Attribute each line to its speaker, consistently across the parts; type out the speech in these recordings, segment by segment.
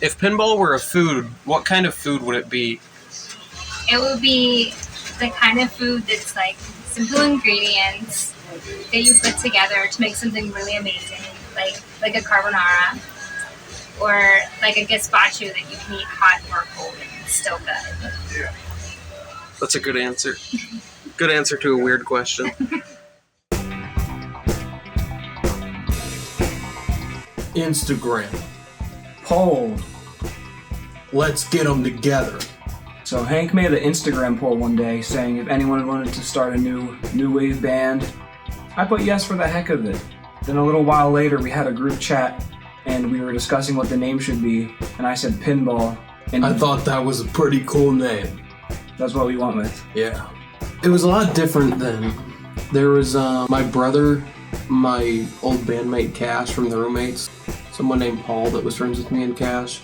Speaker 1: If pinball were a food, what kind of food would it be?
Speaker 2: It would be the kind of food that's like simple ingredients that you put together to make something really amazing, like a carbonara or like a gazpacho that you can eat hot or cold and it's still good.
Speaker 3: Yeah.
Speaker 1: That's a good answer. Good answer to a weird question.
Speaker 4: Instagram. Poll. Let's get them together.
Speaker 5: So Hank made an Instagram poll one day saying if anyone wanted to start a new wave band. I put yes for the heck of it. Then a little while later we had a group chat and we were discussing what the name should be, and I said Pinball. And
Speaker 4: I thought that was a pretty cool name.
Speaker 5: That's what we went with.
Speaker 4: Yeah. It was a lot different then. There was my brother, my old bandmate Cash from the Roommates, someone named Paul that was friends with me and Cash,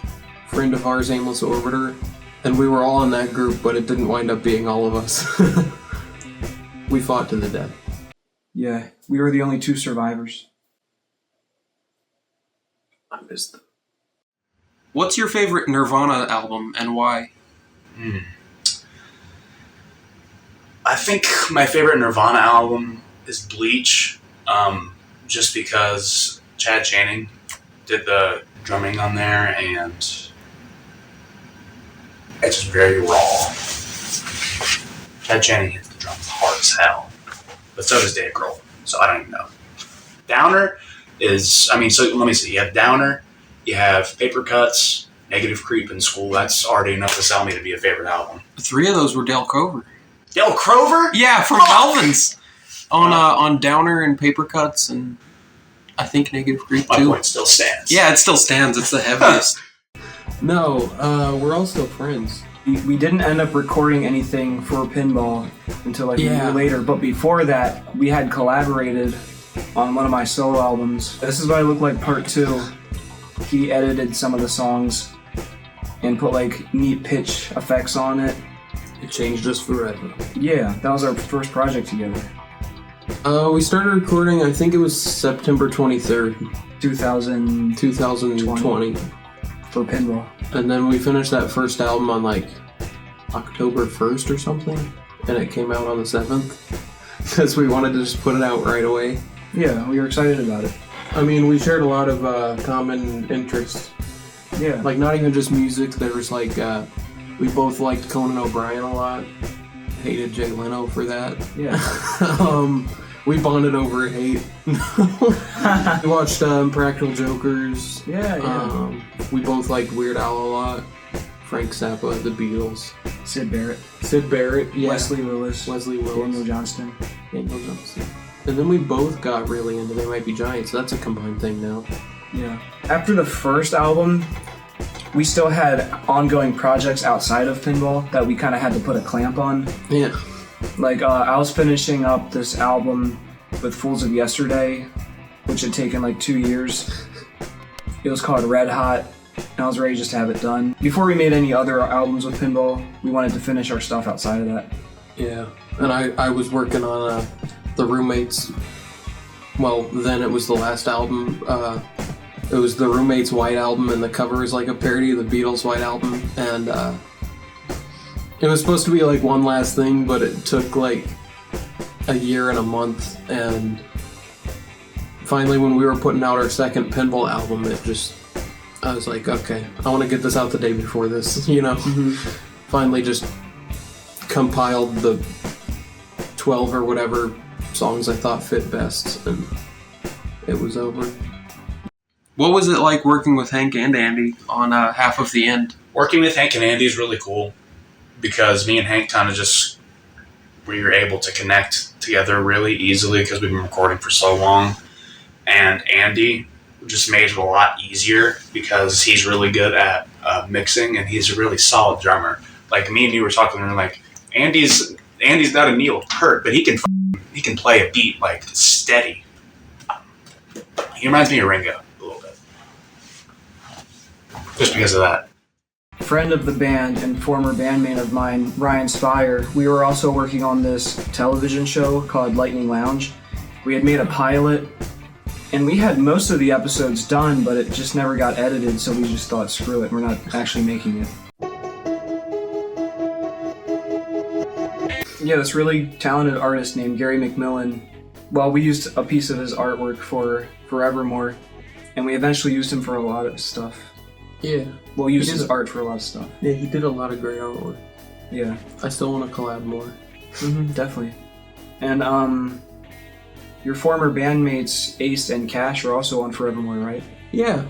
Speaker 4: friend of ours, Aimless Orbiter, and we were all in that group, but it didn't wind up being all of us. We fought to the death.
Speaker 5: Yeah, we were the only 2 survivors.
Speaker 4: I missed them.
Speaker 1: What's your favorite Nirvana album and why?
Speaker 3: I think my favorite Nirvana album is Bleach, just because Chad Channing did the drumming on there, and it's just very raw. Chad Channing hits the drums hard as hell, but so does Dave Grohl, so I don't even know. Downer is, so let me see, you have Downer, you have Paper Cuts, Negative Creep, and School. That's already enough to sell me to be a favorite album.
Speaker 1: 3 of those were Dale Crover.
Speaker 3: Dale Crover?
Speaker 1: Yeah, from Melvins. On Downer and Paper Cuts, and I think Negative Creep too.
Speaker 3: My point still stands.
Speaker 1: Yeah, it still stands. It's the heaviest.
Speaker 4: No, we're all still friends.
Speaker 5: We didn't end up recording anything for Pinball until like a year later, but before that, we had collaborated on one of my solo albums. This is What I Look Like Part 2. He edited some of the songs and put like neat pitch effects on it.
Speaker 4: It changed us forever.
Speaker 5: Yeah, that was our first project together.
Speaker 4: We started recording, I think it was September 23rd,
Speaker 5: 2020 for Pinball.
Speaker 4: And then we finished that first album on like October 1st or something, and it came out on the 7th, because we wanted to just put it out right away.
Speaker 5: Yeah, we were excited about it.
Speaker 4: I mean, we shared a lot of common interests.
Speaker 5: Yeah.
Speaker 4: Like, not even just music, there was like, we both liked Conan O'Brien a lot, hated Jay Leno for that.
Speaker 5: Yeah.
Speaker 4: We bonded over hate. We watched Practical Jokers.
Speaker 5: Yeah.
Speaker 4: We both liked Weird Al a lot. Frank Zappa, The Beatles.
Speaker 5: Sid Barrett.
Speaker 4: Yeah.
Speaker 5: Wesley Willis. Daniel Johnston.
Speaker 4: And then we both got really into They Might Be Giants. That's a combined thing now.
Speaker 5: Yeah. After the first album, we still had ongoing projects outside of Pinball that we kind of had to put a clamp on.
Speaker 4: Yeah.
Speaker 5: Like, I was finishing up this album with Fools of Yesterday, which had taken like 2 years. It was called Red Hot, and I was ready just to have it done. Before we made any other albums with Pinball, we wanted to finish our stuff outside of that.
Speaker 4: Yeah. And I was working on The Roommates. Well, then it was the last album. It was The Roommates' White Album, and the cover is like a parody of the Beatles' White Album. And it was supposed to be like one last thing, but it took like a year and a month. And finally, when we were putting out our second Pinball album, I was like, okay, I want to get this out the day before this, you know?
Speaker 5: Mm-hmm.
Speaker 4: Finally just compiled the 12 or whatever songs I thought fit best, and it was over.
Speaker 1: What was it like working with Hank and Andy on Half of the End?
Speaker 3: Working with Hank and Andy is really cool because me and Hank kind of we were able to connect together really easily because we've been recording for so long. And Andy just made it a lot easier because he's really good at mixing, and he's a really solid drummer. Like, me and you were talking, and like, Andy's not a Neil Peart, but he can play a beat like steady. He reminds me of Ringo a little bit, just because of that.
Speaker 5: Friend of the band and former bandmate of mine, Ryan Spire, we were also working on this television show called Lightning Lounge. We had made a pilot, And we had most of the episodes done, but it just never got edited, so we just thought, screw it, we're not actually making it. Yeah, this really talented artist named Gary McMillan, well, we used a piece of his artwork for Forevermore, and we eventually used him for a lot of stuff.
Speaker 4: Yeah.
Speaker 5: We'll use his art for a lot of stuff.
Speaker 4: Yeah, he did a lot of great artwork.
Speaker 5: Yeah.
Speaker 4: I still want to collab more.
Speaker 5: Definitely. And, your former bandmates Ace and Cash are also on Forevermore, right?
Speaker 4: Yeah.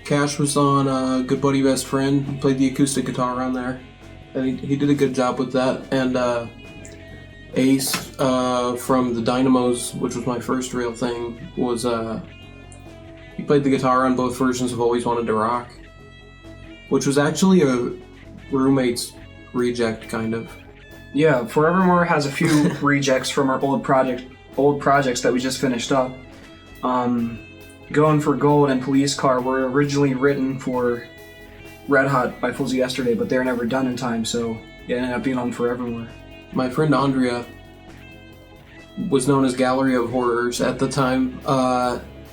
Speaker 4: Cash was on Good Buddy Best Friend. He played the acoustic guitar on there. And he did a good job with that. And Ace from the Dynamos, which was my first real thing, was he played the guitar on both versions of Always Wanted to Rock, which was actually a roommate's reject, kind of.
Speaker 5: Yeah, Forevermore has a few rejects from our old projects that we just finished up. Going for Gold and Police Car were originally written for Red Hot by Fools Yesterday, but they were never done in time, so it ended up being on Forevermore.
Speaker 4: My friend Andrea was known as Gallery of Horrors at the time,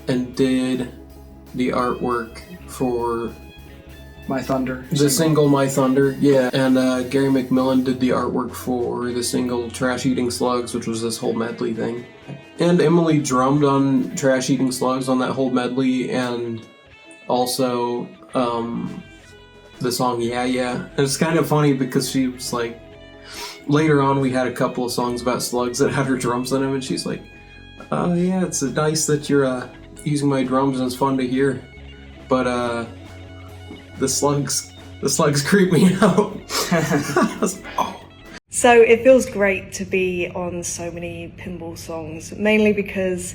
Speaker 4: and did the artwork for
Speaker 5: My Thunder.
Speaker 4: the single My Thunder, yeah. And Gary McMillan did the artwork for the single Trash Eating Slugs, which was this whole medley thing. And Emily drummed on Trash Eating Slugs on that whole medley, and also the song Yeah Yeah. And it's kind of funny because she was like, later on we had a couple of songs about slugs that had her drums on them, and she's like, oh yeah, it's nice that you're using my drums and it's fun to hear, but the slugs creep me out. I was like, oh.
Speaker 6: So it feels great to be on so many pinball songs, mainly because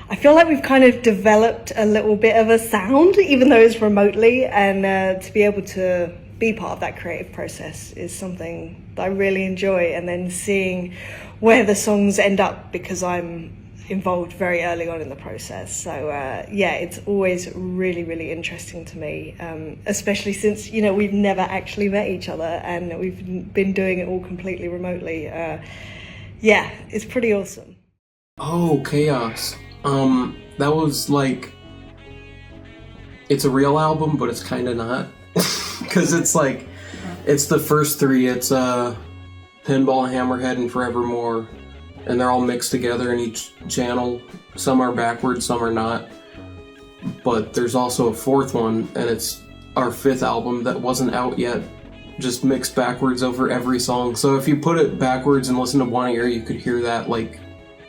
Speaker 6: I feel like we've kind of developed a little bit of a sound, even though it's remotely, and to be able to be part of that creative process is something that I really enjoy, and then seeing where the songs end up because I'm involved very early on in the process. So yeah, it's always really, really interesting to me, especially since, you know, we've never actually met each other and we've been doing it all completely remotely. Yeah, it's pretty awesome.
Speaker 4: Oh, Chaos. That was like, it's a real album, but it's kind of not. Because it's like, it's the first three. It's Pinball, Hammerhead, and Forevermore. And they're all mixed together in each channel. Some are backwards, some are not. But there's also a fourth one, and it's our fifth album that wasn't out yet, just mixed backwards over every song. So if you put it backwards and listen to one ear, you could hear that like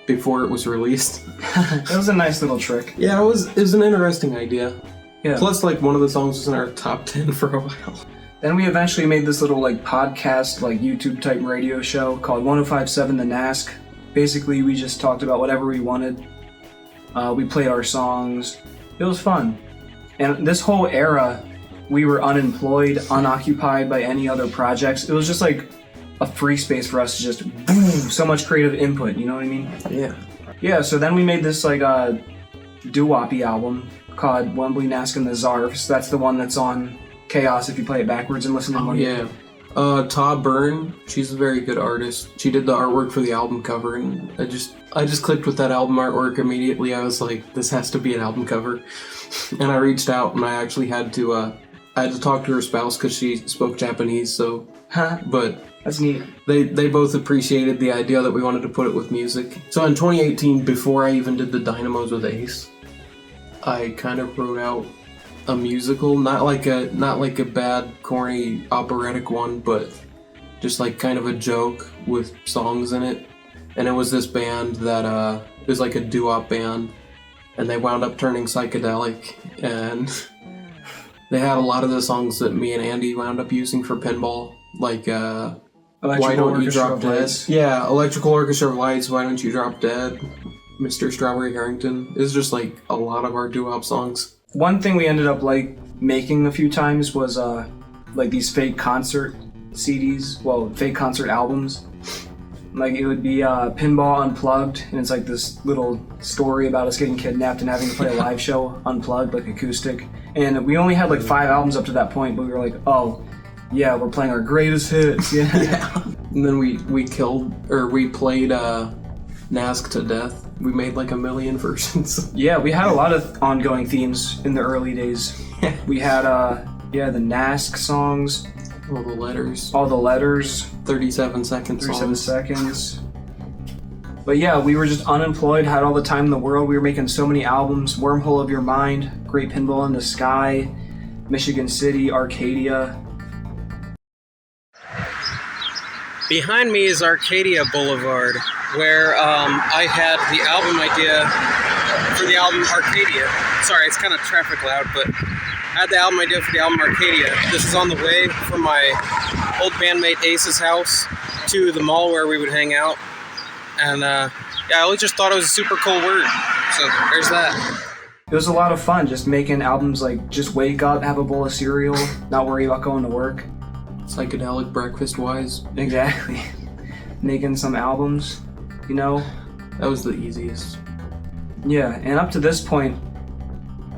Speaker 4: before it was released.
Speaker 5: That was a nice little trick.
Speaker 4: Yeah, it was an interesting idea.
Speaker 5: Yeah.
Speaker 4: Plus, like, one of the songs was in our top 10 for a while.
Speaker 5: Then we eventually made this little like podcast, like YouTube type radio show called 1057 The Nask. Basically, we just talked about whatever we wanted. We played our songs. It was fun. And this whole era, we were unemployed, unoccupied by any other projects. It was just like a free space for us to just boom, so much creative input, you know what I mean?
Speaker 4: Yeah.
Speaker 5: Yeah, so then we made this like doo-woppy album called Wembley Nask and the Zarfs. That's the one that's on Chaos if you play it backwards and listen to one.
Speaker 4: Yeah. Todd Byrne, she's a very good artist. She did the artwork for the album cover, and I just clicked with that album artwork immediately. I was like, this has to be an album cover. And I reached out, and I actually had to talk to her spouse because she spoke Japanese, so... But
Speaker 5: that's neat.
Speaker 4: They both appreciated the idea that we wanted to put it with music. So in 2018, before I even did the Dynamos with Ace, I kind of wrote out a musical, not like a bad, corny, operatic one, but just like kind of a joke with songs in it. And it was this band that it was like a doo-wop band, and they wound up turning psychedelic, and they had a lot of the songs that me and Andy wound up using for pinball, like Why Don't You Drop Dead? Yeah, Electrical Orchestra of Lights, Why Don't You Drop Dead? Mr. Strawberry Harrington. It's just like a lot of our doo-wop songs.
Speaker 5: One thing we ended up like making a few times was like these fake concert CDs, well, fake concert albums. Like it would be Pinball Unplugged, and it's like this little story about us getting kidnapped and having to play a live show unplugged, like acoustic. And we only had like 5 albums up to that point, but we were like, oh, yeah, we're playing our greatest hits. Yeah.
Speaker 4: And then we played Nask to death. we made like 1 million versions.
Speaker 5: Yeah, we had a lot of ongoing themes in the early days. We had the NASC songs,
Speaker 4: All the letters.
Speaker 5: 37
Speaker 4: songs.
Speaker 5: seconds. But yeah, we were just unemployed, had all the time in the world. We were making so many albums. Wormhole of Your Mind, Great Pinball in the Sky, Michigan City, Arcadia.
Speaker 1: Behind me is Arcadia Boulevard, where I had the album idea for the album Arcadia. Sorry, it's kind of traffic loud, but I had the album idea for the album Arcadia. This is on the way from my old bandmate Ace's house to the mall where we would hang out. And I always just thought it was a super cool word. So there's that.
Speaker 5: It was a lot of fun just making albums like just wake up, have a bowl of cereal, not worry about going to work.
Speaker 4: Psychedelic breakfast-wise.
Speaker 5: Exactly. Making some albums, you know?
Speaker 4: That was the easiest.
Speaker 5: Yeah, and up to this point,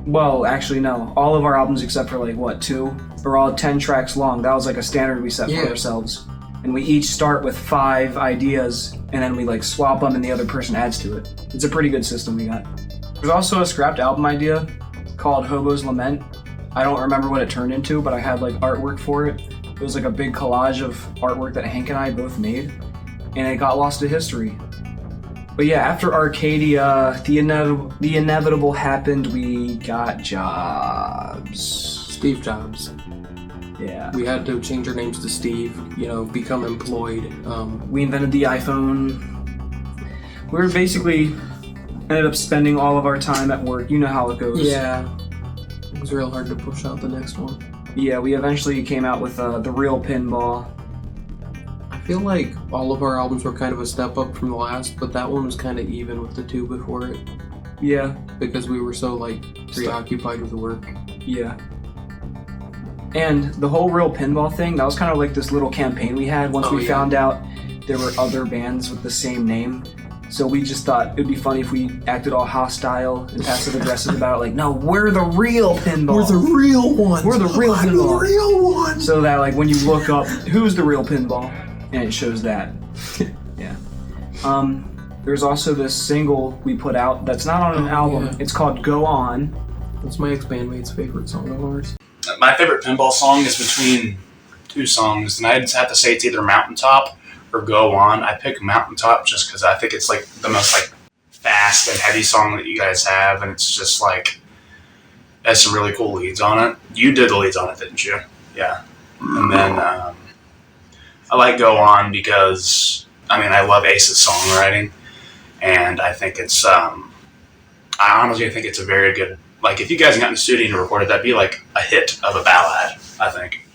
Speaker 5: well, actually no, all of our albums except for like, 2, are all 10 tracks long. That was like a standard we set for ourselves. And we each start with 5 ideas, and then we like swap them and the other person adds to it. It's a pretty good system we got. There's also a scrapped album idea called Hobo's Lament. I don't remember what it turned into, but I had like artwork for it. It was like a big collage of artwork that Hank and I both made, and it got lost to history. But yeah, after Arcadia, the inevitable happened. We got jobs.
Speaker 4: Steve Jobs.
Speaker 5: Yeah.
Speaker 4: We had to change our names to Steve, become employed.
Speaker 5: We invented the iPhone. We were basically ended up spending all of our time at work. You know how it goes.
Speaker 4: Yeah. It was real hard to push out the next one.
Speaker 5: Yeah, we eventually came out with the real Pinball.
Speaker 4: I feel like all of our albums were kind of a step up from the last, but that one was kind of even with the 2 before it.
Speaker 5: Yeah.
Speaker 4: Because we were so preoccupied with the work.
Speaker 5: Yeah. And the whole real Pinball thing, that was kind of like this little campaign we had once we found out there were other bands with the same name. So we just thought it'd be funny if we acted all hostile and passive aggressive about it, like, no, we're the real Pinball.
Speaker 4: We're the real ones.
Speaker 5: We're the real Pinball.
Speaker 4: The real ones.
Speaker 5: So that like when you look up who's the real Pinball, and it shows that. Yeah. There's also this single we put out that's not on an album. Yeah. It's called Go On.
Speaker 4: That's my ex-bandmate's favorite song of ours.
Speaker 3: My favorite pinball song is between 2 songs, and I just have to say it's either Mountaintop or Go On. I pick Mountaintop just because I think it's like the most like fast and heavy song that you guys have, and it's just like has some really cool leads on it. You did the leads on it, didn't you? Yeah. And then I like Go On because I love Ace's songwriting, and I think it's I honestly think it's a very good. Like, if you guys got in the studio and recorded, that'd be like a hit of a ballad, I think.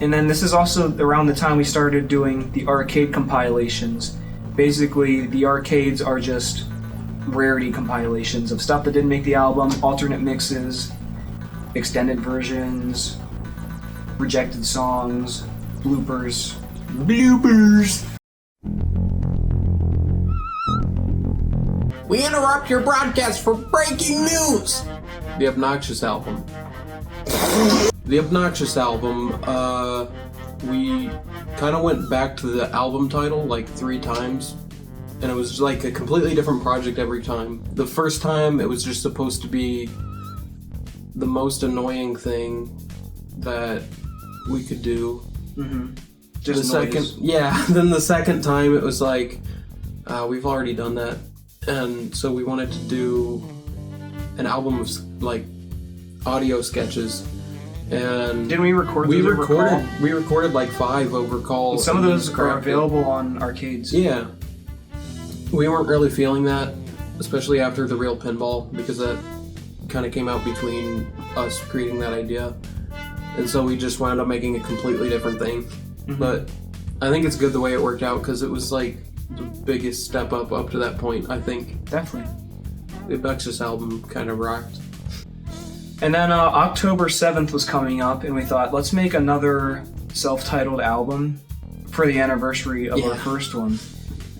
Speaker 5: And then this is also around the time we started doing the arcade compilations. Basically, the arcades are just rarity compilations of stuff that didn't make the album, alternate mixes, extended versions, rejected songs, bloopers.
Speaker 7: We interrupt your broadcast for breaking news!
Speaker 4: The Obnoxious album. The Obnoxious album, we kind of went back to the album title like 3 times, and it was like a completely different project every time. The first time, it was just supposed to be the most annoying thing that we could do.
Speaker 5: Mm-hmm.
Speaker 4: Just then the second time, it was like, we've already done that. And so we wanted to do an album of like audio sketches, and
Speaker 5: didn't we record?
Speaker 4: We recorded like 5 over call.
Speaker 5: And some of those are available on arcades.
Speaker 4: Yeah, we weren't really feeling that, especially after the real Pinball, because that kind of came out between us creating that idea, and so we just wound up making a completely different thing. Mm-hmm. But I think it's good the way it worked out because it was like the biggest step up to that point, I think.
Speaker 5: Definitely.
Speaker 4: The Obnoxious album kind of rocked.
Speaker 5: And then October 7th was coming up, and we thought, let's make another self-titled album for the anniversary of our first one.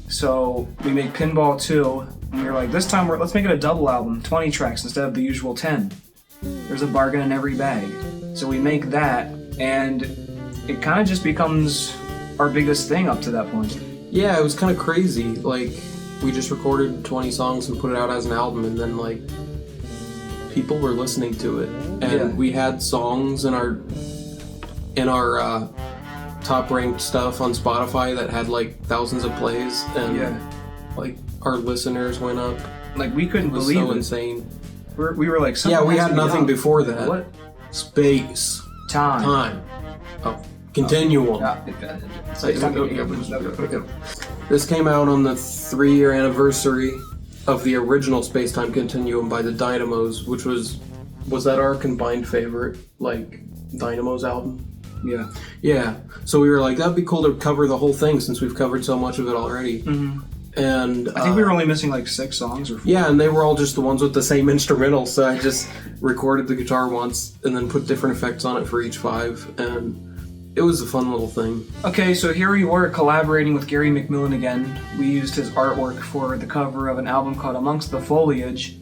Speaker 5: So we made Pinball 2, and we were like, this time let's make it a double album, 20 tracks instead of the usual 10. There's a bargain in every bag. So we make that, and it kind of just becomes our biggest thing up to that point.
Speaker 4: Yeah, it was kind of crazy. Like, we just recorded 20 songs and put it out as an album, and then like people were listening to it, and we had songs in our top ranked stuff on Spotify that had like thousands of plays, and like our listeners went up.
Speaker 5: Like we couldn't believe
Speaker 4: so
Speaker 5: it.
Speaker 4: Insane.
Speaker 5: We were like,
Speaker 4: we had nothing before that.
Speaker 5: What?
Speaker 4: Space.
Speaker 5: Time.
Speaker 4: Oh, continuum. This came out on the 3-year anniversary of the original Space-Time Continuum by the Dynamos, which was that our combined favorite, like, Dynamos album?
Speaker 5: Yeah.
Speaker 4: Yeah. So we were like, that'd be cool to cover the whole thing since we've covered so much of it already.
Speaker 5: Mm-hmm.
Speaker 4: And
Speaker 5: I think we were only missing like 6 songs or 4.
Speaker 4: Yeah, and they were all just the ones with the same instrumental, so I just recorded the guitar once and then put different effects on it for each 5, and it was a fun little thing.
Speaker 5: Okay, so here we were collaborating with Gary McMillan again. We used his artwork for the cover of an album called Amongst the Foliage.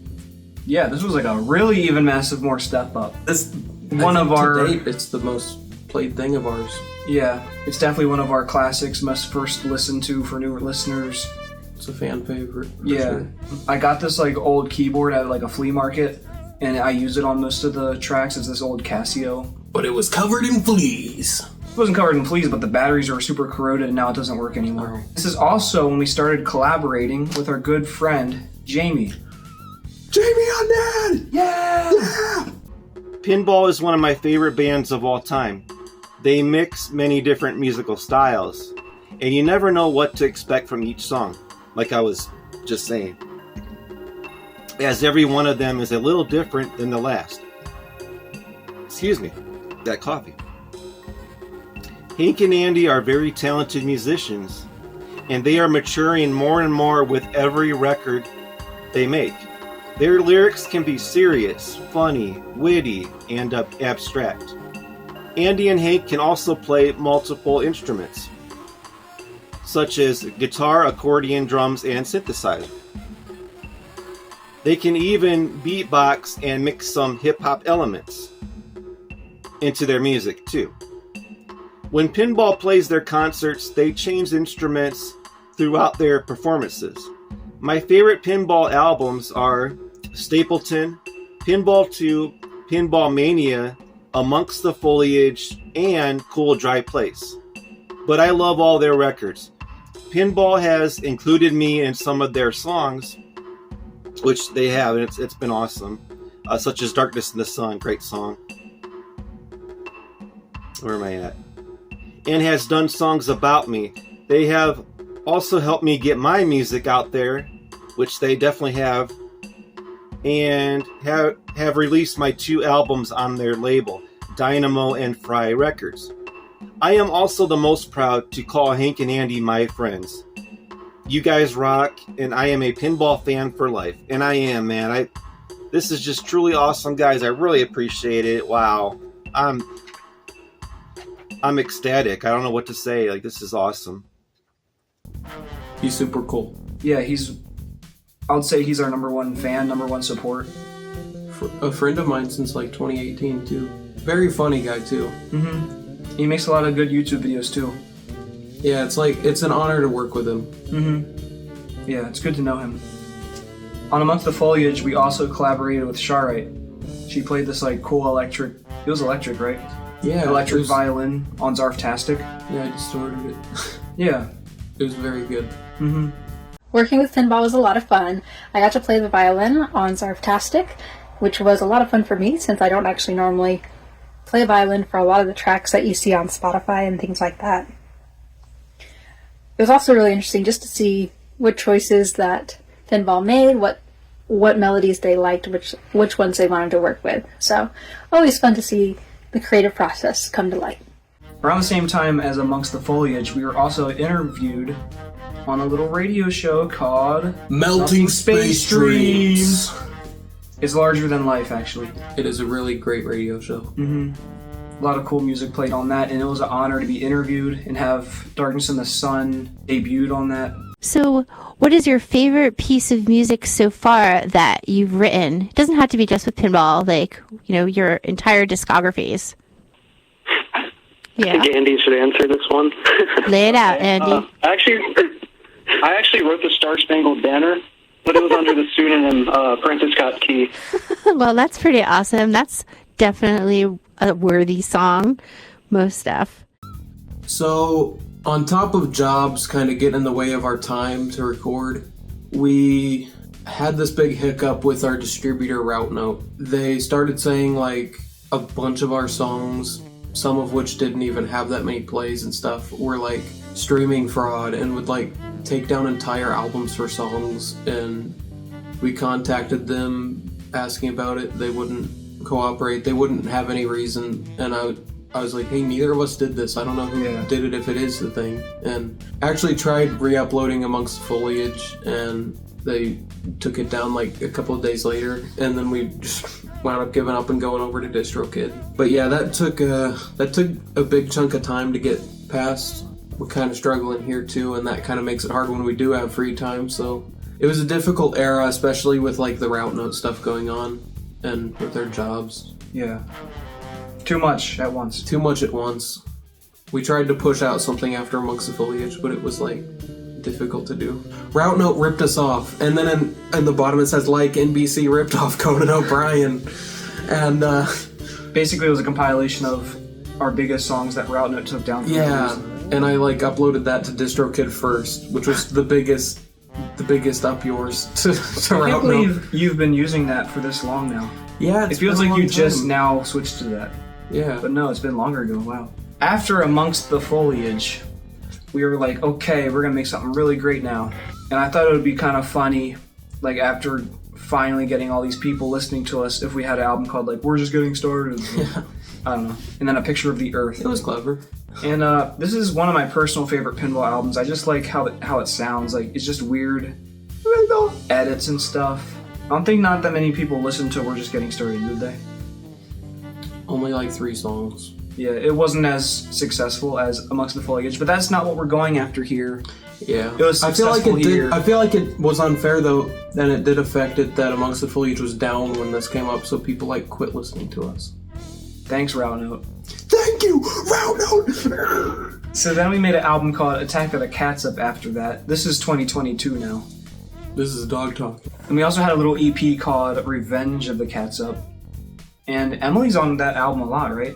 Speaker 5: Yeah, this was like a really even massive more step up. This
Speaker 4: to date, it's the most played thing of ours.
Speaker 5: Yeah, it's definitely one of our classics, must first listen to for newer listeners.
Speaker 4: It's a fan favorite.
Speaker 5: Yeah.
Speaker 4: Sure.
Speaker 5: I got this like old keyboard at like a flea market, and I use it on most of the tracks. It's this old Casio.
Speaker 7: But it was covered in fleas.
Speaker 5: It wasn't covered in fleas, but the batteries are super corroded and now it doesn't work anymore. This is also when we started collaborating with our good friend, Jamie.
Speaker 7: Jamie Undead!
Speaker 5: Yeah!
Speaker 8: Pinball is one of my favorite bands of all time. They mix many different musical styles, and you never know what to expect from each song, like I was just saying, as every one of them is a little different than the last. Excuse me, that coffee. Hank and Andy are very talented musicians, and they are maturing more and more with every record they make. Their lyrics can be serious, funny, witty, and abstract. Andy and Hank can also play multiple instruments, such as guitar, accordion, drums, and synthesizer. They can even beatbox and mix some hip-hop elements into their music, too. When Pinball plays their concerts, they change instruments throughout their performances. My favorite Pinball albums are Stapleton, Pinball 2, Pinball Mania, Amongst the Foliage, and Cool Dry Place. But I love all their records. Pinball has included me in some of their songs, which they have, and it's been awesome. Such as Darkness in the Sun, great song. Where am I at? And has done songs about me. They have also helped me get my music out there, which they definitely have, and have released my 2 albums on their label, Dynamo and Fry Records. I am also the most proud to call Hank and Andy my friends. You guys rock, and I am a pinball fan for life. And I am, man. This is just truly awesome, guys. I really appreciate it. Wow. I'm ecstatic. I don't know what to say. Like, this is awesome.
Speaker 4: He's super cool.
Speaker 5: Yeah, I would say he's our number 1 fan, number 1 support.
Speaker 4: A friend of mine since like 2018 too. Very funny guy too.
Speaker 5: Mm-hmm. He makes a lot of good YouTube videos too.
Speaker 4: Yeah, it's an honor to work with him.
Speaker 5: Mm-hmm. Yeah, it's good to know him. On Amongst the Foliage, we also collaborated with Sharite. She played this like cool electric. It was electric, right?
Speaker 4: Yeah.
Speaker 5: Electric violin on Zarftastic.
Speaker 4: Yeah, I distorted it.
Speaker 5: Yeah.
Speaker 4: It was very good.
Speaker 5: Mm-hmm.
Speaker 9: Working with pinball was a lot of fun. I got to play the violin on Zarftastic, which was a lot of fun for me since I don't actually normally play violin for a lot of the tracks that you see on Spotify and things like that. It was also really interesting just to see what choices that Pinball made, what melodies they liked, which ones they wanted to work with. So, always fun to see the creative process come to light.
Speaker 5: Around the same time as Amongst the Foliage, we were also interviewed on a little radio show called
Speaker 7: Melting Space Dreams.
Speaker 5: It's larger than life, actually.
Speaker 4: It is a really great radio show.
Speaker 5: Mm-hmm. A lot of cool music played on that, and it was an honor to be interviewed and have Darkness in the Sun debuted on that.
Speaker 10: So, what is your favorite piece of music so far that you've written? It doesn't have to be just with pinball, like, your entire discographies.
Speaker 11: Yeah. I think Andy should answer this one.
Speaker 10: Lay it out, Andy.
Speaker 11: Actually, I actually wrote the Star Spangled Banner, but it was under the pseudonym Francis Scott Key.
Speaker 10: Well, that's pretty awesome. That's definitely a worthy song. Most stuff.
Speaker 4: So, on top of jobs kind of getting in the way of our time to record, we had this big hiccup with our distributor Route Note. They started saying like a bunch of our songs, some of which didn't even have that many plays and stuff, were like streaming fraud and would like take down entire albums for songs, and we contacted them asking about it. They wouldn't cooperate. They wouldn't have any reason, and I was like, hey, neither of us did this. I don't know who did it, if it is the thing. And I actually tried re-uploading Amongst the Foliage, and they took it down like a couple of days later, and then we just wound up giving up and going over to DistroKid. But yeah, that took a big chunk of time to get past. We're kind of struggling here too, and that kind of makes it hard when we do have free time. So it was a difficult era, especially with like the Route Note stuff going on and with their jobs.
Speaker 5: Yeah. Too much at once.
Speaker 4: Too much at once. We tried to push out something after Amongst the Foliage, but it was like difficult to do. Route Note ripped us off, and then in the bottom it says like NBC ripped off Conan O'Brien, and
Speaker 5: basically it was a compilation of our biggest songs that Route Note took down.
Speaker 4: And I like uploaded that to DistroKid first, which was the biggest up yours to
Speaker 5: I can't believe you've been using that for this long now.
Speaker 4: Yeah,
Speaker 5: it feels like you just now switched to that.
Speaker 4: Yeah.
Speaker 5: But no, it's been longer ago. Wow. After Amongst the Foliage, we were like, okay, we're gonna make something really great now. And I thought it would be kind of funny, like after finally getting all these people listening to us, if we had an album called like We're Just Getting Started. I don't know. And then a picture of the Earth.
Speaker 4: It was clever.
Speaker 5: And this is one of my personal favorite pinball albums. I just like how it sounds. Like it's just weird edits and stuff. I don't think not that many people listened to We're Just Getting Started, did they?
Speaker 4: Only like 3 songs.
Speaker 5: Yeah, it wasn't as successful as Amongst the Foliage, but that's not what we're going after here.
Speaker 4: Yeah.
Speaker 5: It was successful here.
Speaker 4: I feel like it was unfair though, and it did affect it that Amongst the Foliage was down when this came up, so people like quit listening to us.
Speaker 5: Thanks, Route Note.
Speaker 4: Thank you, Route Note!
Speaker 5: So then we made an album called Attack of the Cats Up after that. This is 2022 now.
Speaker 4: This is Dog Talk.
Speaker 5: And we also had a little EP called Revenge of the Cats Up. And Emily's on that album a lot, right?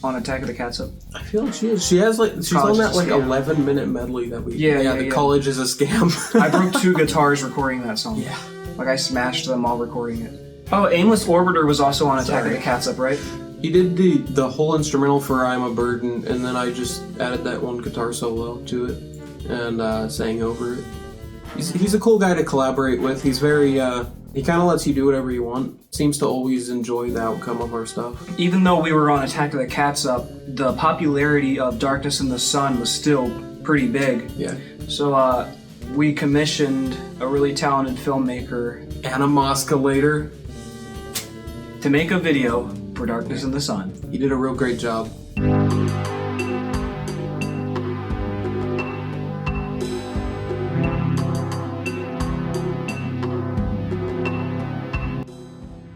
Speaker 5: On Attack of the Cats Up.
Speaker 4: I feel like she is. She's on that like 11-minute medley that we.
Speaker 5: Yeah.
Speaker 4: College is a scam.
Speaker 5: I broke 2 guitars recording that song.
Speaker 4: Yeah.
Speaker 5: Like I smashed them while recording it. Oh, Aimless Orbiter was also on Attack of the Cats Up, right?
Speaker 4: He did the whole instrumental for I'm a Burden, and then I just added that one guitar solo to it and sang over it. He's a cool guy to collaborate with. He's very, he kind of lets you do whatever you want. Seems to always enjoy the outcome of our stuff.
Speaker 5: Even though we were on Attack of the Cats Up, the popularity of Darkness in the Sun was still pretty big.
Speaker 4: Yeah.
Speaker 5: So we commissioned a really talented filmmaker,
Speaker 4: Anna Moscalator,
Speaker 5: to make a video for Darkness in the Sun.
Speaker 4: He did a real great job.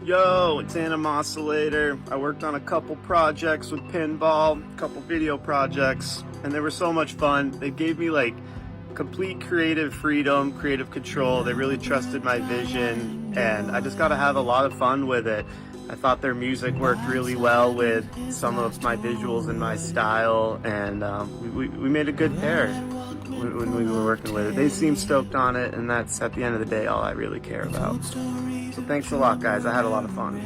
Speaker 8: Yo, it's Anna Moscalator. I worked on a couple projects with Pinball, a couple video projects, and they were so much fun. They gave me like complete creative freedom, creative control. They really trusted my vision, and I just got to have a lot of fun with it. I thought their music worked really well with some of my visuals and my style, and we made a good pair when we were working with it. They seemed stoked on it, and that's, at the end of the day, all I really care about. So thanks a lot, guys. I had a lot of fun.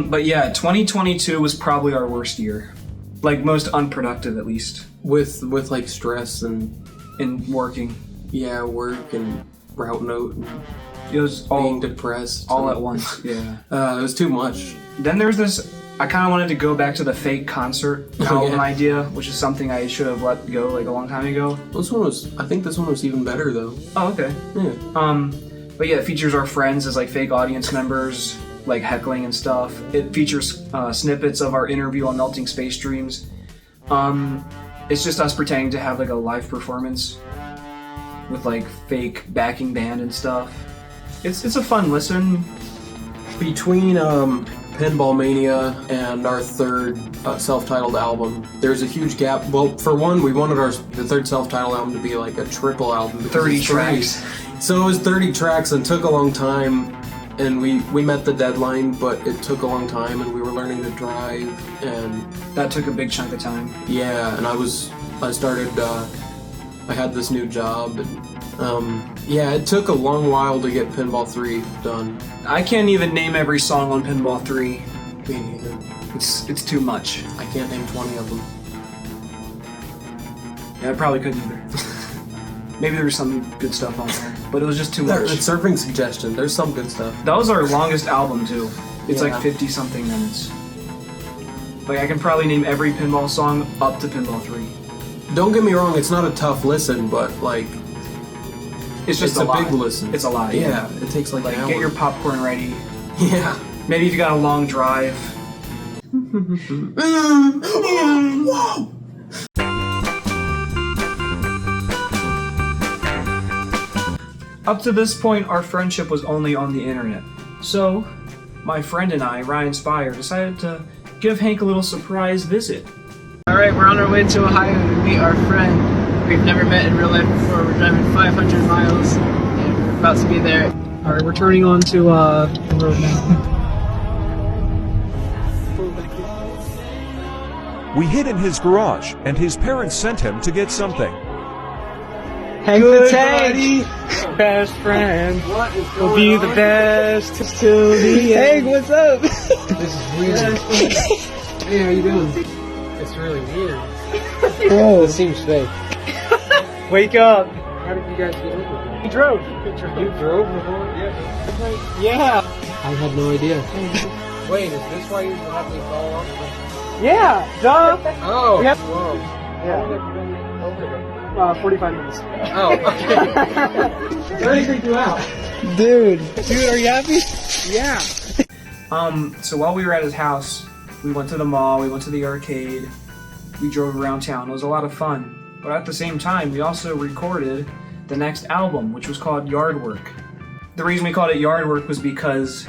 Speaker 5: But yeah, 2022 was probably our worst year. Like, most unproductive, at least.
Speaker 4: With like, stress and
Speaker 5: working.
Speaker 4: Yeah, work and Route Note and
Speaker 5: it was
Speaker 4: being depressed.
Speaker 5: All at once, yeah.
Speaker 4: It was too much.
Speaker 5: Then there's this, I kind of wanted to go back to the fake concert album idea, which is something I should have let go like a long time ago.
Speaker 4: I think this one was even better though.
Speaker 5: Oh, okay.
Speaker 4: Yeah.
Speaker 5: But yeah, it features our friends as like fake audience members, like heckling and stuff. It features snippets of our interview on Melting Space Dreams. It's just us pretending to have like a live performance with like fake backing band and stuff. It's a fun listen.
Speaker 4: Between Pinball Mania and our third self-titled album, there's a huge gap. Well, for one, we wanted the third self-titled album to be like a triple album.
Speaker 5: 30 tracks.
Speaker 4: So it was 30 tracks and took a long time, and we met the deadline, but it took a long time, and we were learning to drive, and
Speaker 5: that took a big chunk of time.
Speaker 4: Yeah, and I had this new job, and yeah, it took a long while to get Pinball 3 done.
Speaker 5: I can't even name every song on Pinball 3.
Speaker 4: Me neither.
Speaker 5: It's too much.
Speaker 4: I can't name 20 of them.
Speaker 5: Yeah, I probably couldn't either. Maybe there was some good stuff on there, but it was just too much.
Speaker 4: Surfing Suggestion, there's some good stuff.
Speaker 5: That was our longest album, too. It's
Speaker 4: Yeah.
Speaker 5: like 50-something minutes. Like, I can probably name every Pinball song up to Pinball 3.
Speaker 4: Don't get me wrong, it's not a tough listen, but, like,
Speaker 5: It's just
Speaker 4: a
Speaker 5: a lot.
Speaker 4: big listen.
Speaker 5: It's a lot.
Speaker 4: Yeah, it takes like an hour.
Speaker 5: Get your popcorn ready.
Speaker 4: Yeah.
Speaker 5: Maybe if you got a long drive. Up to this point, our friendship was only on the internet. So, my friend and I, Ryan Spire, decided to give Hank a little surprise visit.
Speaker 12: Alright, we're on our way to Ohio to meet our friend. We've never met in real life before. We're driving 500 miles and we're about to be there. Alright, we're turning onto the road now.
Speaker 13: We hid in his garage, and his parents sent him to get something.
Speaker 12: Hank the Tank! Best friend will be the best till the end. Hank, what's up?
Speaker 14: This is weird. Hey, how you doing? It's really weird.
Speaker 12: Bro,
Speaker 14: It seems fake.
Speaker 12: wake up!
Speaker 14: How did you guys get over there?
Speaker 12: You drove.
Speaker 14: You drove before?
Speaker 12: Yeah.
Speaker 14: I had no idea. Wait, is this why you have me fall off?
Speaker 12: Yeah, duh.
Speaker 14: Oh,
Speaker 12: Yep.
Speaker 14: whoa.
Speaker 12: Yeah. 45 minutes.
Speaker 14: Oh, okay. Very freaked you out.
Speaker 12: Dude, are you happy?
Speaker 14: Yeah.
Speaker 5: So while we were at his house, we went to the mall, we went to the arcade, we drove around town. It was a lot of fun. But at the same time, we also recorded the next album, which was called Yard Work. The reason we called it Yard Work was because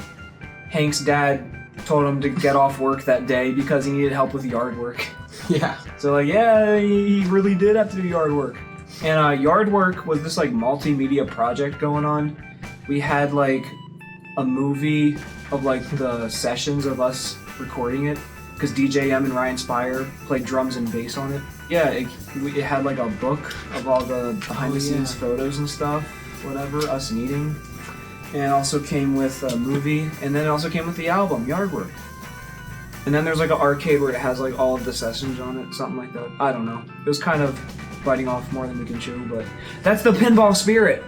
Speaker 5: Hank's dad told him to get off work that day because he needed help with yard work.
Speaker 4: Yeah.
Speaker 5: So like, yeah, he really did have to do yard work. And Yard Work was this like multimedia project going on. We had like a movie of like the sessions of us recording it, because DJ M and Ryan Spire played drums and bass on it. Yeah, it had like a book of all the behind the scenes photos and stuff, whatever, us meeting. And it also came with a movie, and then it also came with the album, Yard Work. And then there's like an arcade where it has like all of the sessions on it, something like that. I don't know. It was kind of biting off more than we can chew, but that's the pinball spirit.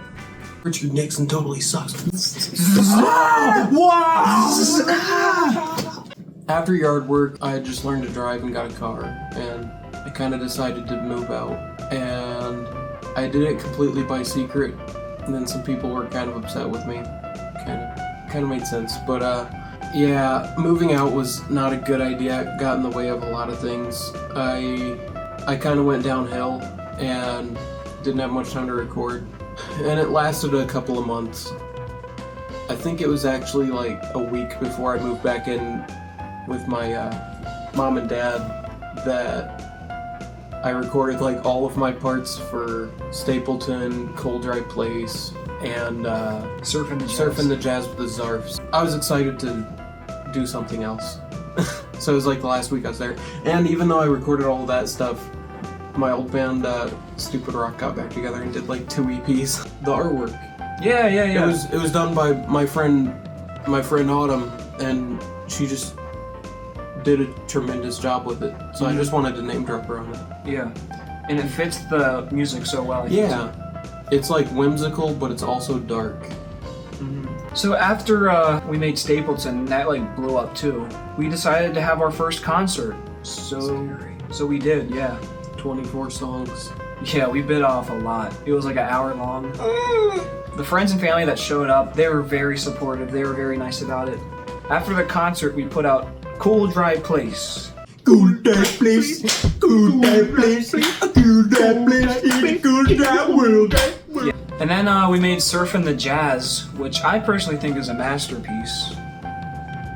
Speaker 4: Richard Nixon totally sucks. After Yard Work, I had just learned to drive and got a car, and I kind of decided to move out. And I did it completely by secret, and then some people were kind of upset with me. Kind of made sense, but yeah, moving out was not a good idea. It got in the way of a lot of things. I kind of went downhill and didn't have much time to record, and it lasted a couple of months. I think it was actually like a week before I moved back in with my mom and dad that I recorded like all of my parts for Stapleton, Cold Dry Place, and
Speaker 5: Surfing
Speaker 4: the Jazz with the Zarfs. I was excited to do something else. So it was like the last week I was there. And even though I recorded all of that stuff, my old band, Stupid Rock, got back together and did like 2 EPs. The artwork.
Speaker 5: Yeah.
Speaker 4: It was done by my friend Autumn, and she just did a tremendous job with it. So I just wanted to name drop her on it.
Speaker 5: Yeah. And it fits the music so well.
Speaker 4: Yeah. It's like whimsical, but it's also dark.
Speaker 5: So after we made Stapleton, that like blew up too. We decided to have our first concert. So we did, yeah.
Speaker 4: 24 songs.
Speaker 5: Yeah, we bit off a lot. It was like an hour long. The friends and family that showed up, they were very supportive. They were very nice about it. After the concert, we put out Cool Dry Place.
Speaker 7: Cool Dry Place, Cool Dry Place, Cool Dry Place, Cool Dry World.
Speaker 5: Yeah. And then we made Surfin' the Jazz, which I personally think is a masterpiece.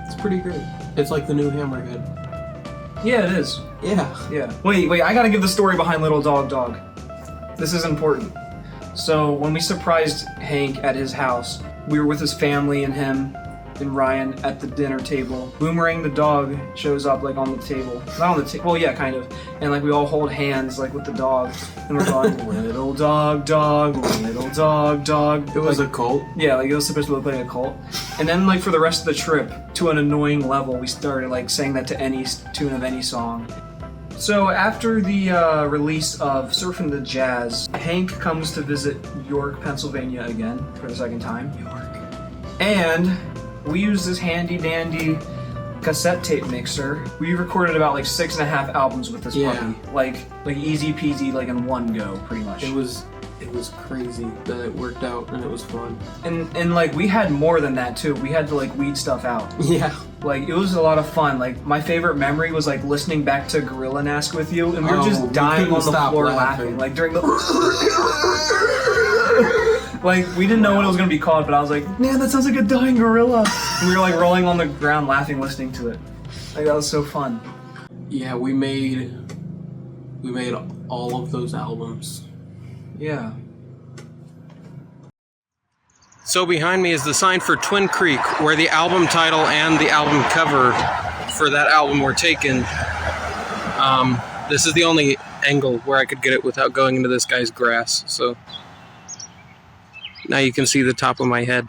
Speaker 4: It's pretty great. It's like the new Hammerhead.
Speaker 5: Yeah, it is.
Speaker 4: Yeah.
Speaker 5: Wait, I gotta give the story behind Little Dog Dog. This is important. So, when we surprised Hank at his house, we were with his family and him and Ryan at the dinner table. Boomerang the dog shows up, like, on the table. Not on the table, well, yeah, kind of. And, like, we all hold hands, like, with the dog. And we're going, little dog, dog, little dog, dog.
Speaker 4: It was a cult?
Speaker 5: Yeah, like, it was supposed to look like a cult. And then, like, for the rest of the trip, to an annoying level, we started, like, saying that to any tune of any song. So after the release of Surfin' the Jazz, Hank comes to visit York, Pennsylvania again for the second time. And we use this handy dandy cassette tape mixer. We recorded about like 6.5 albums with this puppy. Like easy peasy, like in one go, pretty much.
Speaker 4: It was crazy that it worked out and it was fun.
Speaker 5: And like we had more than that too. We had to like weed stuff out.
Speaker 4: Yeah.
Speaker 5: Like it was a lot of fun. Like my favorite memory was like listening back to Gorilla Nask with you, and we were just dying on the floor laughing. Like during the like we didn't know what it was gonna be called, but I was like, man, that sounds like a dying gorilla. And we were like rolling on the ground laughing, listening to it. Like that was so fun.
Speaker 4: Yeah, we made all of those albums.
Speaker 5: Yeah.
Speaker 1: So behind me is the sign for Twin Creek, where the album title and the album cover for that album were taken. This is the only angle where I could get it without going into this guy's grass. So now you can see the top of my head.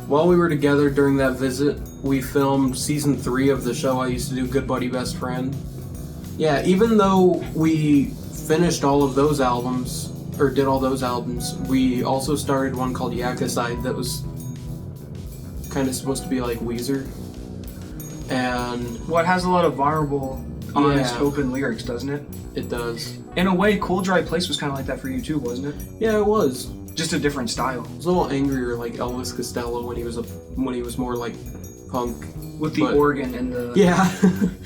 Speaker 4: While we were together during that visit, we filmed season 3 of the show I used to do, Good Buddy Best Friend. Yeah, even though we finished all of those albums, or did all those albums, we also started one called Yakaside that was kind of supposed to be like Weezer. And
Speaker 5: well, it has a lot of vulnerable, honest, open lyrics, doesn't it?
Speaker 4: It does.
Speaker 5: In a way, Cool Dry Place was kind of like that for you too, wasn't it?
Speaker 4: Yeah, it was.
Speaker 5: Just a different style.
Speaker 4: It was a little angrier, like Elvis Costello when he was more like punk.
Speaker 5: With the organ and the...
Speaker 4: Yeah.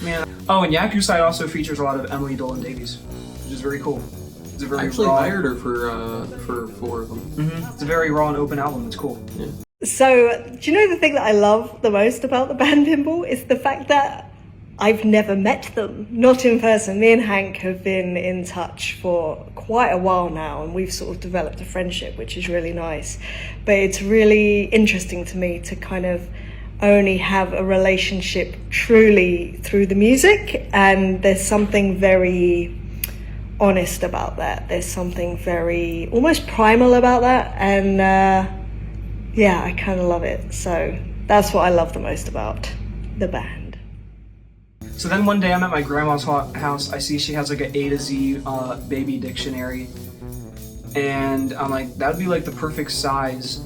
Speaker 5: Man. Oh, and Yakuside also features a lot of Emily Dolan Davies, which is very cool. It's a very
Speaker 4: I actually
Speaker 5: raw...
Speaker 4: hired her for 4 of them.
Speaker 5: Mm-hmm. It's a very raw and open album. It's cool.
Speaker 4: Yeah.
Speaker 6: So, do you know the thing that I love the most about the band Pinball is the fact that I've never met them, not in person. Me and Hank have been in touch for quite a while now, and we've sort of developed a friendship, which is really nice. But it's really interesting to me to kind of only have a relationship truly through the music, and there's something very honest about that. There's something very almost primal about that, and yeah, I kind of love it. So that's what I love the most about the band.
Speaker 5: So then one day I'm at my grandma's house. I see she has like an A to Z baby dictionary, and I'm like, that'd be like the perfect size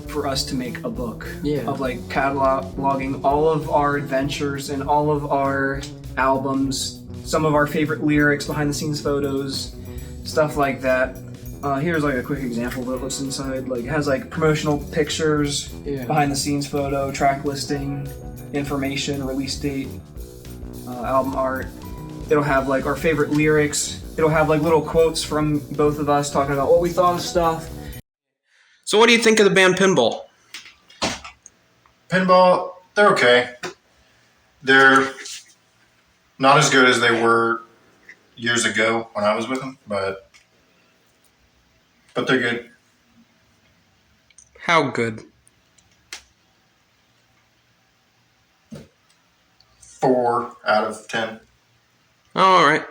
Speaker 5: for us to make a book of like cataloging all of our adventures and all of our albums, some of our favorite lyrics, behind the scenes photos, stuff like that. Here's like a quick example of what it looks inside. Like it has like promotional pictures, behind the scenes photo, track listing, information, release date, album art. It'll have like our favorite lyrics. It'll have like little quotes from both of us talking about what we thought of stuff.
Speaker 1: So what do you think of the band Pinball?
Speaker 15: Pinball, they're okay. They're not as good as they were years ago when I was with them, but they're good.
Speaker 1: How good?
Speaker 15: 4 out of 10.
Speaker 1: Oh, all right.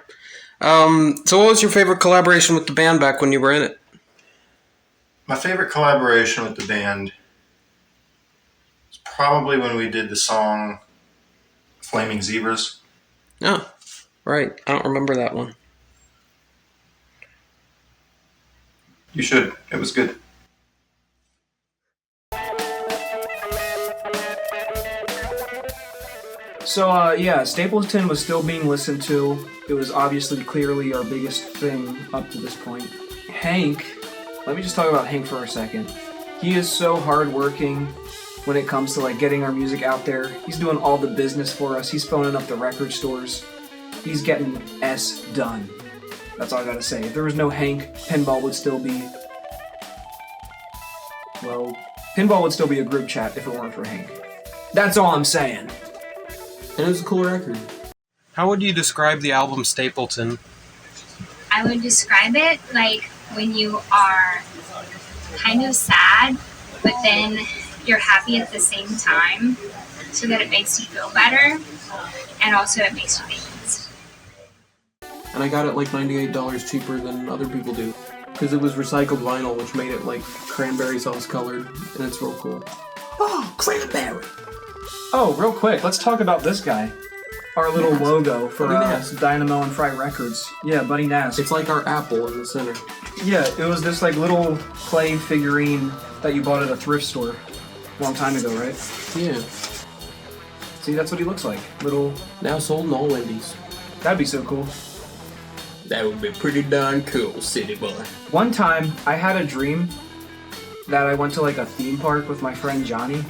Speaker 1: So what was your favorite collaboration with the band back when you were in it?
Speaker 15: My favorite collaboration with the band was probably when we did the song Flaming Zebras.
Speaker 1: Oh, right. I don't remember that one.
Speaker 15: You should. It was good.
Speaker 5: So, yeah, Stapleton was still being listened to. It was obviously clearly our biggest thing up to this point. Hank, let me just talk about Hank for a second. He is so hardworking when it comes to like getting our music out there. He's doing all the business for us. He's phoning up the record stores. He's getting S done. That's all I gotta say. If there was no Hank, Pinball would still be... Well, Pinball would still be a group chat if it weren't for Hank. That's all I'm saying.
Speaker 4: And it was a cool record.
Speaker 1: How would you describe the album Stapleton?
Speaker 2: I would describe it like when you are kind of sad, but then you're happy at the same time, so that it makes you feel better, and also it makes you dance.
Speaker 4: And I got it like $98 cheaper than other people do. Because it was recycled vinyl, which made it like cranberry sauce colored, and it's real cool.
Speaker 5: Oh, cranberry! Oh, real quick, let's talk about this guy. Our little logo for Dynamo and Fry Records. Yeah, Buddy Nass.
Speaker 4: It's like our apple in the center.
Speaker 5: Yeah, it was this like little clay figurine that you bought at a thrift store a long time ago, right?
Speaker 4: Yeah.
Speaker 5: See, that's what he looks like. Little...
Speaker 4: Now sold in all Wendy's.
Speaker 5: That'd be so cool.
Speaker 4: That would be pretty darn cool, city boy.
Speaker 5: One time, I had a dream that I went to like a theme park with my friend Johnny,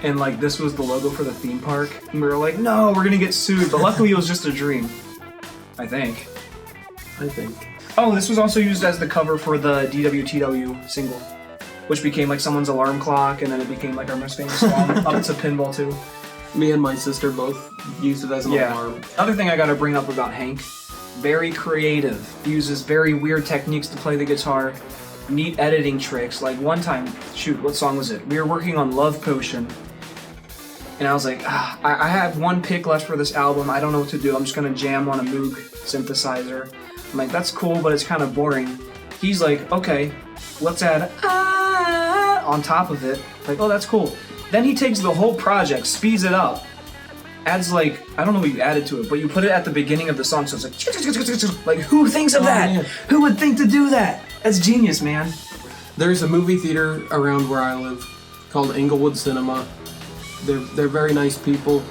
Speaker 5: and like this was the logo for the theme park, and we were like, no, we're gonna get sued, but luckily it was just a dream. I think. Oh, this was also used as the cover for the DWTW single, which became like someone's alarm clock, and then it became like our most famous song, up to Pinball 2.
Speaker 4: Me and my sister both used it as an alarm.
Speaker 5: Another thing I gotta bring up about Hank, very creative, uses very weird techniques to play the guitar, neat editing tricks. Like one time, shoot, what song was it? We were working on Love Potion, and I was like, I have one pick left for this album, I don't know what to do, I'm just gonna jam on a Moog synthesizer. I'm like, that's cool, but it's kind of boring. He's like, okay, let's add on top of it. Like, oh, that's cool. Then he takes the whole project, speeds it up, adds like, I don't know what you added to it, but you put it at the beginning of the song, so it's like who thinks of that?
Speaker 4: Yeah.
Speaker 5: Who would think to do that? That's genius, man.
Speaker 4: There's a movie theater around where I live called Inglewood Cinema. They're very nice people.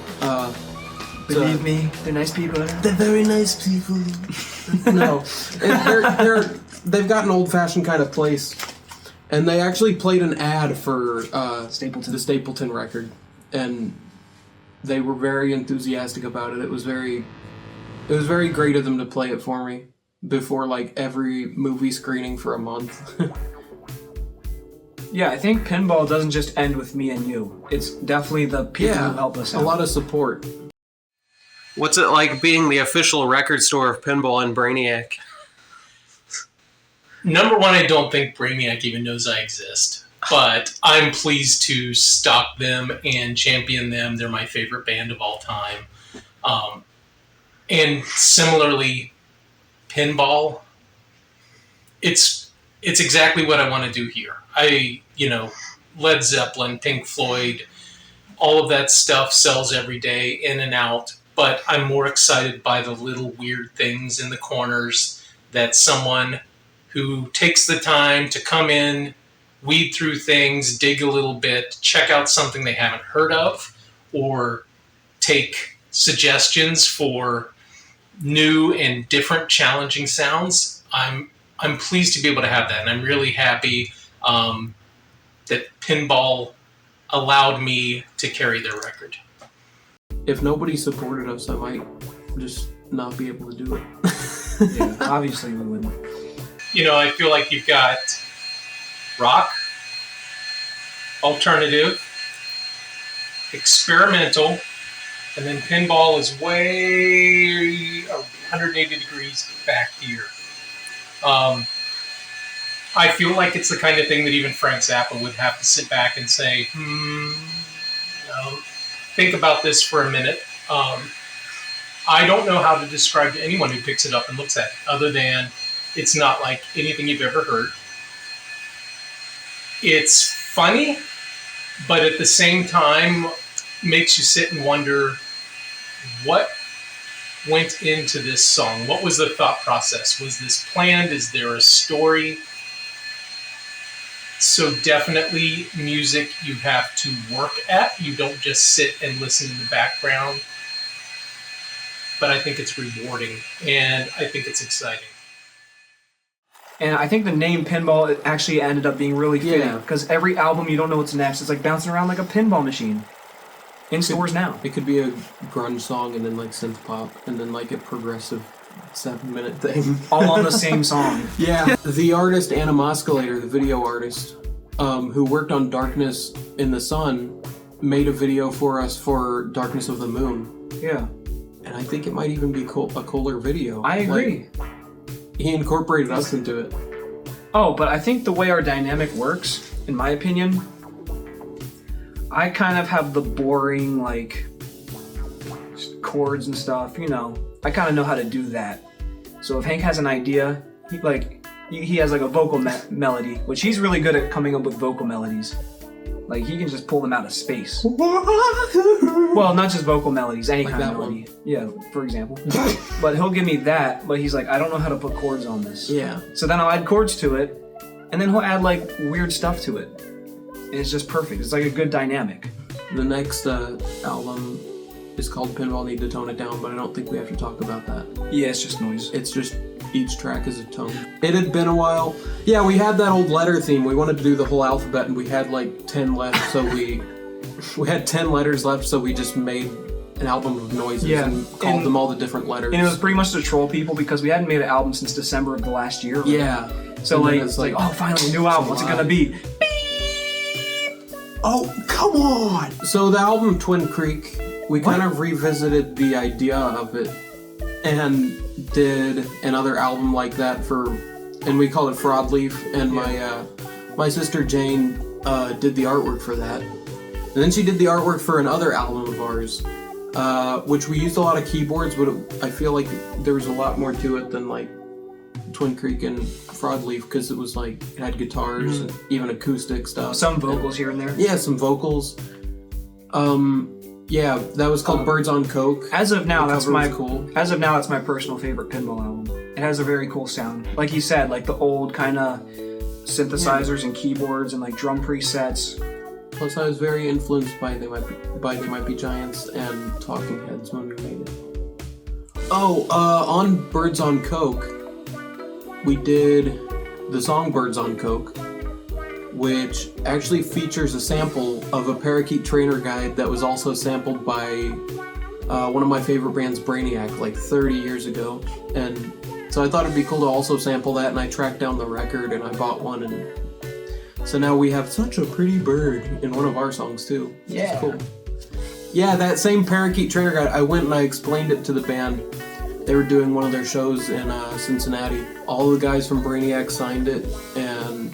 Speaker 5: Believe me, they're nice people.
Speaker 4: They're very nice people. No, they've got an old-fashioned kind of place, and they actually played an ad for
Speaker 5: Stapleton.
Speaker 4: The Stapleton record, and they were very enthusiastic about it. It was very great of them to play it for me before like every movie screening for a month.
Speaker 5: Yeah, I think pinball doesn't just end with me and you. It's definitely the people who help us out.
Speaker 4: A lot of support.
Speaker 1: What's it like being the official record store of Pinball and Brainiac?
Speaker 16: Number one, I don't think Brainiac even knows I exist. But I'm pleased to stock them and champion them. They're my favorite band of all time. And similarly, Pinball, it's exactly what I want to do here. Led Zeppelin, Pink Floyd, all of that stuff sells every day, in and out. But I'm more excited by the little weird things in the corners that someone who takes the time to come in, weed through things, dig a little bit, check out something they haven't heard of, or take suggestions for new and different challenging sounds. I'm pleased to be able to have that, and I'm really happy that Pinball allowed me to carry their record.
Speaker 4: If nobody supported us, I might just not be able to do it.
Speaker 5: Yeah, obviously we wouldn't.
Speaker 16: I feel like you've got rock, alternative, experimental, and then pinball is way 180 degrees back here. I feel like it's the kind of thing that even Frank Zappa would have to sit back and say, think about this for a minute. I don't know how to describe to anyone who picks it up and looks at it, other than it's not like anything you've ever heard. It's funny, but at the same time makes you sit and wonder what went into this song. What was the thought process? Was this planned? Is there a story? So definitely music you have to work at. You don't just sit and listen in the background. But I think it's rewarding, and I think it's exciting.
Speaker 5: And I think the name Pinball it actually ended up being really fitting, because every album you don't know what's next. It's like bouncing around like a pinball machine. In stores now.
Speaker 4: It could be a grunge song and then like synth pop and then like a progressive 7-minute thing.
Speaker 5: All on the same song.
Speaker 4: Yeah. The artist Anna Moscolator, the video artist, who worked on Darkness in the Sun, made a video for us for Darkness of the Moon.
Speaker 5: Yeah.
Speaker 4: And I think it might even be a cooler video.
Speaker 5: I agree.
Speaker 4: Like, he incorporated us into it.
Speaker 5: Oh, but I think the way our dynamic works, in my opinion, I kind of have the boring, like, chords and stuff, you know. I kind of know how to do that. So if Hank has an idea, he has like a vocal melody, which he's really good at coming up with vocal melodies. Like, he can just pull them out of space. Well, not just vocal melodies, any kind of melody. One. Yeah, for example. But he'll give me that, but he's like, I don't know how to put chords on this.
Speaker 4: Yeah.
Speaker 5: So then I'll add chords to it, and then he'll add like weird stuff to it. And it's just perfect. It's like a good dynamic.
Speaker 4: The next album is called Pinball Need to Tone It Down, but I don't think we have to talk about that.
Speaker 5: Yeah, it's just noise.
Speaker 4: It's just each track is a tone. It had been a while. Yeah, we had that old letter theme. We wanted to do the whole alphabet, and we had like 10 left, so we had 10 letters left, so we just made an album of noises and called them all the different letters.
Speaker 5: And it was pretty much to troll people because we hadn't made an album since December of the last year. Right?
Speaker 4: Yeah.
Speaker 5: So like, it's like, oh, finally, a new album. What's it gonna be?
Speaker 4: Oh, come on! So the album Twin Creek, we kind of revisited the idea of it and did another album like that and we called it Fraud Leaf, and my sister Jane did the artwork for that. And then she did the artwork for another album of ours, which we used a lot of keyboards, but I feel like there was a lot more to it than like Twin Creek and Fraud Leaf, because it was like, it had guitars and even acoustic stuff.
Speaker 5: Some vocals here and there.
Speaker 4: Yeah, some vocals. Yeah, that was called Birds on Coke.
Speaker 5: As of now, that's my personal favorite pinball album. It has a very cool sound. Like you said, like the old kind of synthesizers and keyboards and like drum presets.
Speaker 4: Plus, I was very influenced by They Might Be Giants and Talking Heads when we made it. Oh, on Birds on Coke, we did the song Birds on Coke, which actually features a sample of a Parakeet Trainer guide that was also sampled by one of my favorite bands, Brainiac, like 30 years ago. And so I thought it'd be cool to also sample that, and I tracked down the record and I bought one, and so now we have Such a Pretty Bird in one of our songs too.
Speaker 5: Yeah.
Speaker 4: Cool. Yeah, that same Parakeet Trainer guide, I went and I explained it to the band. They were doing one of their shows in Cincinnati. All the guys from Brainiac signed it, and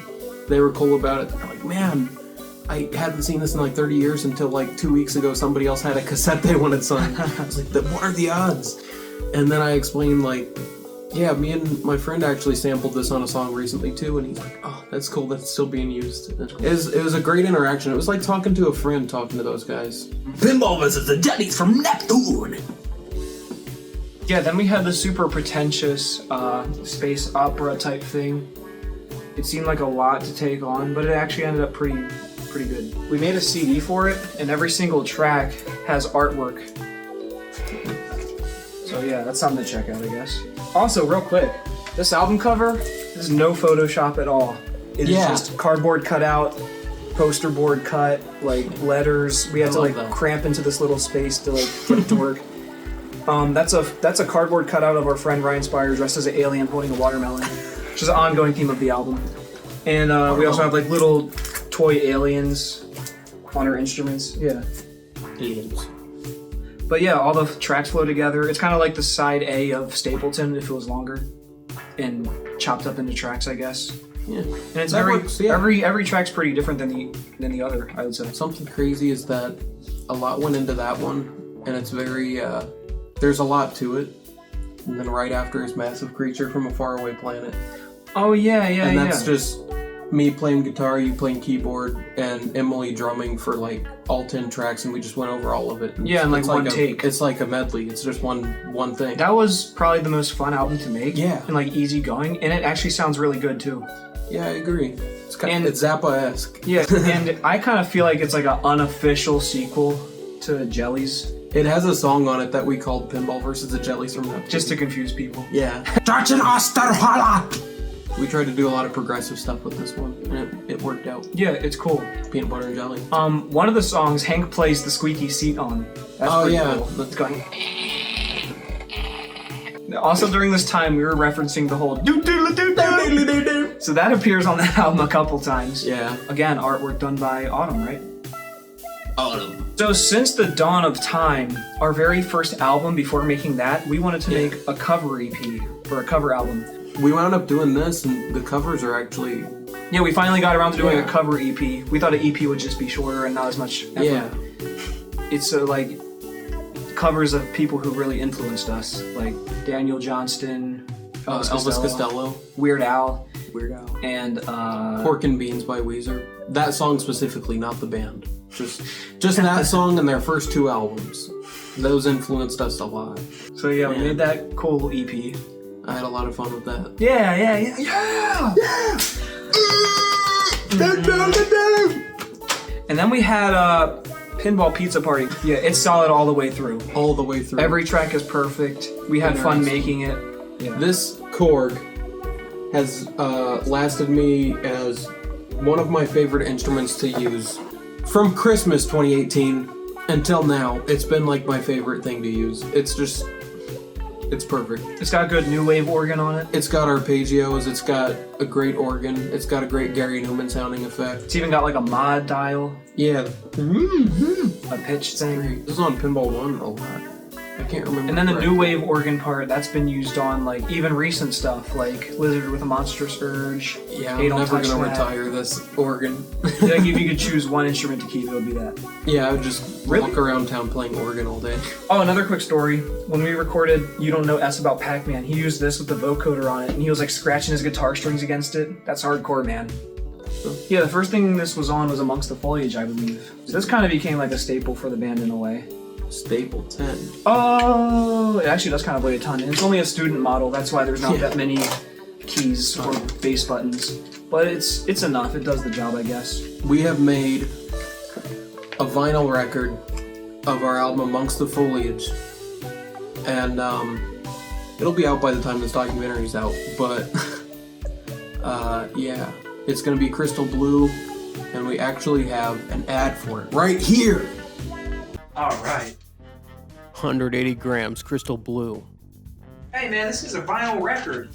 Speaker 4: they were cool about it. They're like, man, I hadn't seen this in like 30 years until like 2 weeks ago somebody else had a cassette they wanted signed. I was like, what are the odds? And then I explained, like, yeah, me and my friend actually sampled this on a song recently too, and he's like, oh, that's cool, that's still being used. It was a great interaction. It was like talking to a friend talking to those guys.
Speaker 7: Pinball versus the Jellies from Neptune!
Speaker 5: Yeah, then we had the super pretentious space opera type thing. It seemed like a lot to take on, but it actually ended up pretty good. We made a CD for it, and every single track has artwork. So yeah, that's something to check out, I guess. Also, real quick, this album cover is no Photoshop at all. It is just cardboard cutout, poster board cut, like letters. We had to like cramp into this little space to like get it to work. That's a cardboard cutout of our friend Ryan Spire dressed as an alien holding a watermelon, which is an ongoing theme of the album. And we also have like little toy aliens on our instruments. Yeah.
Speaker 4: Aliens.
Speaker 5: But yeah, all the tracks flow together. It's kind of like the side A of Stapleton if it was longer and chopped up into tracks, I guess.
Speaker 4: Yeah.
Speaker 5: And it's every track's pretty different than the other, I would say.
Speaker 4: Something crazy is that a lot went into that one, and it's very there's a lot to it. And then right after is Massive Creature from a Faraway Planet.
Speaker 5: Oh yeah.
Speaker 4: And that's just me playing guitar, you playing keyboard, and Emily drumming for like all 10 tracks, and we just went over all of it. And
Speaker 5: yeah, and like one take.
Speaker 4: It's like a medley. It's just one thing.
Speaker 5: That was probably the most fun album to make.
Speaker 4: Yeah.
Speaker 5: And like easy going, and it actually sounds really good too.
Speaker 4: Yeah, I agree. It's Zappa-esque.
Speaker 5: Yeah, and I kind of feel like it's like an unofficial sequel to Jellies.
Speaker 4: It has a song on it that we called Pinball versus the Jellies from Neptune.
Speaker 5: Just to confuse people.
Speaker 4: Yeah. We tried to do a lot of progressive stuff with this one, and it worked out.
Speaker 5: Yeah, it's cool.
Speaker 4: Peanut butter and jelly.
Speaker 5: One of the songs Hank plays the squeaky seat on. That's pretty cool. It's going. Also, during this time, we were referencing the whole doo-doo-doo-doo-doo. So that appears on the album a couple times.
Speaker 4: Yeah.
Speaker 5: Again, artwork done by Autumn, right? So since the dawn of time, our very first album, before making that, we wanted to make a cover EP, or a cover album.
Speaker 4: We wound up doing this, and the covers are actually...
Speaker 5: Yeah, we finally got around to doing a cover EP. We thought an EP would just be shorter and not as much effort.
Speaker 4: Yeah.
Speaker 5: It's like covers of people who really influenced us, like Daniel Johnston,
Speaker 4: Elvis Costello,
Speaker 5: Weird Al, and
Speaker 4: Pork and Beans by Weezer. That song specifically, not the band. Just that song and their first 2 albums. Those influenced us a lot.
Speaker 5: So yeah, we made that cool EP.
Speaker 4: I had a lot of fun with that.
Speaker 5: Yeah. And then we had Pinball Pizza Party. Yeah, it's solid all the way through.
Speaker 4: All the way through.
Speaker 5: Every track is perfect. We had fun making it. Yeah.
Speaker 4: This Korg has lasted me as one of my favorite instruments to use. From Christmas 2018 until now, it's been like my favorite thing to use. It's perfect.
Speaker 5: It's got good new wave organ on it.
Speaker 4: It's got arpeggios, it's got a great organ, it's got a great Gary Newman sounding effect.
Speaker 5: It's even got like a mod dial.
Speaker 4: Yeah.
Speaker 5: A pitch thing.
Speaker 4: This is on Pinball 1 a lot. I can't remember.
Speaker 5: And then the new wave organ part, that's been used on like even recent stuff, like Lizard with a Monstrous Urge.
Speaker 4: Yeah, I'm never gonna retire this organ.
Speaker 5: Like if you could choose one instrument to keep, it would be that.
Speaker 4: Yeah, I would just walk around town playing organ all day.
Speaker 5: Oh, another quick story. When we recorded You Don't Know S About Pac-Man, he used this with the vocoder on it, and he was like scratching his guitar strings against it. That's hardcore, man. Yeah, the first thing this was on was Amongst the Foliage, I believe. So this kind of became like a staple for the band in a way.
Speaker 4: Stapleton.
Speaker 5: Oh, it actually does kind of weigh a ton. And it's only a student model, that's why there's not that many keys or bass buttons. But it's enough, it does the job, I guess.
Speaker 4: We have made a vinyl record of our album Amongst the Foliage. And it'll be out by the time this documentary's out. But yeah, it's gonna be crystal blue, and we actually have an ad for it right here.
Speaker 5: All right.
Speaker 4: 180 grams crystal blue.
Speaker 5: Hey man, this is a vinyl record.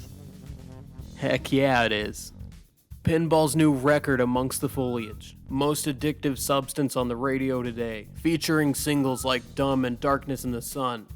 Speaker 4: Heck yeah, it is. Pinball's new record, Amongst the Foliage. Most addictive substance on the radio today, featuring singles like Dumb and Darkness in the Sun.